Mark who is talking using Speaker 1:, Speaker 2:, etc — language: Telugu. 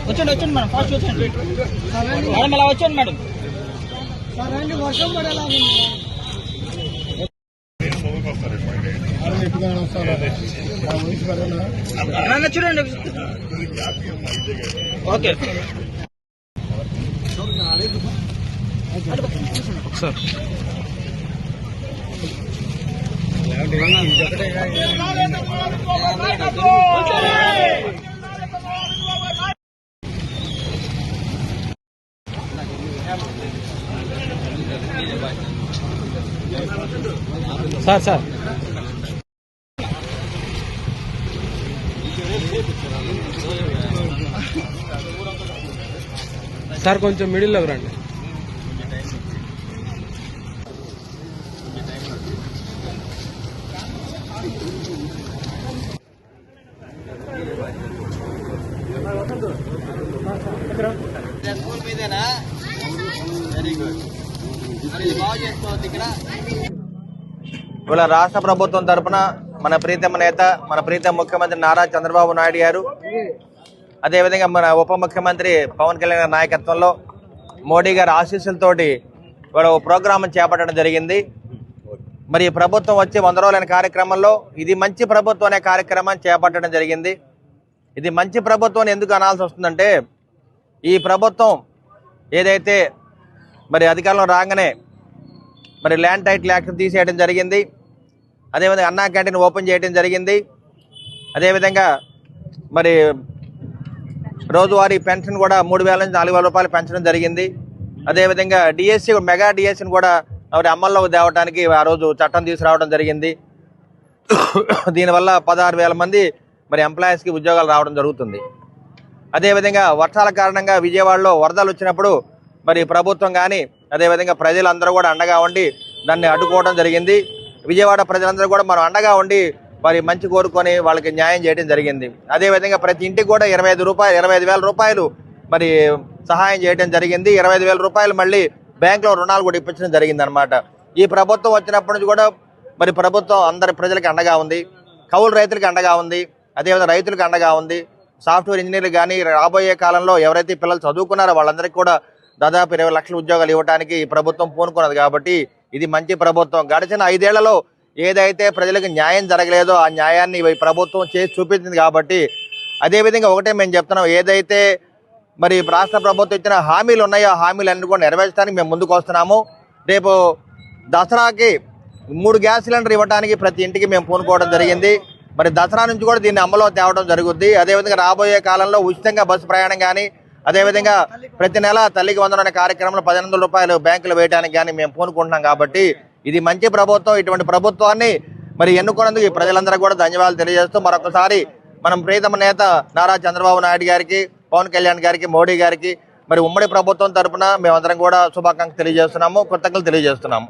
Speaker 1: వచ్చండి వచ్చండి మేడం, ఫాస్ట్ వచ్చండి మేడం, అలా వచ్చండి మేడం. వర్షం పడేలా చూడండి. Okay sir. Sir sir sir కొంచెం మిడిల్లోకి రండి.
Speaker 2: స్కూల్ మీదేనా? Very good. బాగా చేసుకోవచ్చు ఇక్కడ. ఇవాళ రాష్ట్ర ప్రభుత్వం తరఫున మన ప్రీతమ నేత, మన ప్రీతమ ముఖ్యమంత్రి నారా చంద్రబాబు నాయుడు గారు, అదేవిధంగా మన ఉప ముఖ్యమంత్రి పవన్ కళ్యాణ్ నాయకత్వంలో మోడీ గారి ఆశీస్సులతోటి ఇవాళ ప్రోగ్రాం చేపట్టడం జరిగింది. మరి ప్రభుత్వం వచ్చి 100 రోజులైన కార్యక్రమంలో ఇది మంచి ప్రభుత్వం అనే కార్యక్రమాన్ని చేపట్టడం జరిగింది. ఇది మంచి ప్రభుత్వం ఎందుకు అనాల్సి వస్తుందంటే, ఈ ప్రభుత్వం ఏదైతే మరి అధికారంలో రాగానే మరి ల్యాండ్ టైటిల్ యాక్ట్ తీసేయడం జరిగింది, అదేవిధంగా అన్నా క్యాంటీన్ ఓపెన్ చేయడం జరిగింది, అదేవిధంగా మరి రోజువారీ పెన్షన్ కూడా 3,000 నుంచి 4,000 రూపాయలు పెంచడం జరిగింది. అదేవిధంగా డిఎస్సి, మెగా డిఎస్సిని కూడా మరి అమల్లోకి తేవడానికి ఆ రోజు చట్టం తీసుకురావడం జరిగింది. దీనివల్ల 16,000 మంది మరి ఎంప్లాయీస్కి ఉద్యోగాలు రావడం జరుగుతుంది. అదేవిధంగా వర్షాల కారణంగా విజయవాడలో వరదలు వచ్చినప్పుడు మరి ప్రభుత్వం కానీ అదేవిధంగా ప్రజలందరూ కూడా అండగా ఉండి దాన్ని అడ్డుకోవడం జరిగింది. విజయవాడ ప్రజలందరూ కూడా మనం అండగా ఉండి మరి మంచి కోరుకొని వాళ్ళకి న్యాయం చేయడం జరిగింది. అదేవిధంగా ప్రతి ఇంటికి కూడా 25,000 రూపాయలు మరి సహాయం చేయడం జరిగింది. 25,000 రూపాయలు మళ్ళీ బ్యాంకులో రుణాలు కూడా ఇప్పించడం జరిగింది అనమాట. ఈ ప్రభుత్వం వచ్చినప్పటి నుంచి కూడా మరి ప్రభుత్వం అందరి ప్రజలకి అండగా ఉంది, కౌలు రైతులకి అండగా ఉంది, అదేవిధంగా రైతులకు అండగా ఉంది, సాఫ్ట్వేర్ ఇంజనీర్లు కానీ రాబోయే కాలంలో ఎవరైతే పిల్లలు చదువుకున్నారో వాళ్ళందరికీ కూడా దాదాపు 20 లక్షల ఉద్యోగాలు ఇవ్వడానికి ఈ ప్రభుత్వం పూనుకున్నది. కాబట్టి ఇది మంచి ప్రభుత్వం. గడిచిన 5 ఏళ్లలో ఏదైతే ప్రజలకు న్యాయం జరగలేదో ఆ న్యాయాన్ని ఈ ప్రభుత్వం చేసి చూపించింది. కాబట్టి అదేవిధంగా ఒకటే మేము చెప్తున్నాం, ఏదైతే మరి రాష్ట్ర ప్రభుత్వం ఇచ్చిన హామీలు ఉన్నాయో ఆ హామీలన్నీ కూడా నెరవేర్చడానికి మేము ముందుకు వస్తున్నాము. రేపు దసరాకి 3 గ్యాస్ సిలిండర్ ఇవ్వడానికి ప్రతి ఇంటికి మేము పూనుకోవడం జరిగింది. మరి దసరా నుంచి కూడా దీన్ని అమల్లో తేవడం జరుగుద్ది. అదేవిధంగా రాబోయే కాలంలో ఉచితంగా బస్సు ప్రయాణం కానీ, అదేవిధంగా ప్రతి నెల తల్లికి వందనం అనే కార్యక్రమంలో 1,500 రూపాయలు బ్యాంకులు వేయడానికి కానీ మేము పూనుకుంటున్నాం. కాబట్టి ఇది మంచి ప్రభుత్వం. ఇటువంటి ప్రభుత్వాన్ని మరి ఎన్నుకున్నందుకు ఈ ప్రజలందరూ కూడా ధన్యవాదాలు తెలియజేస్తూ మరొకసారి మనం ప్రీతమ నేత నారా చంద్రబాబు నాయుడు గారికి, పవన్ కళ్యాణ్ గారికి, మోడీ గారికి మరి ఉమ్మడి ప్రభుత్వం తరఫున మేమందరం కూడా శుభాకాంక్షలు తెలియజేస్తున్నాము, కృతజ్ఞతలు తెలియజేస్తున్నాము.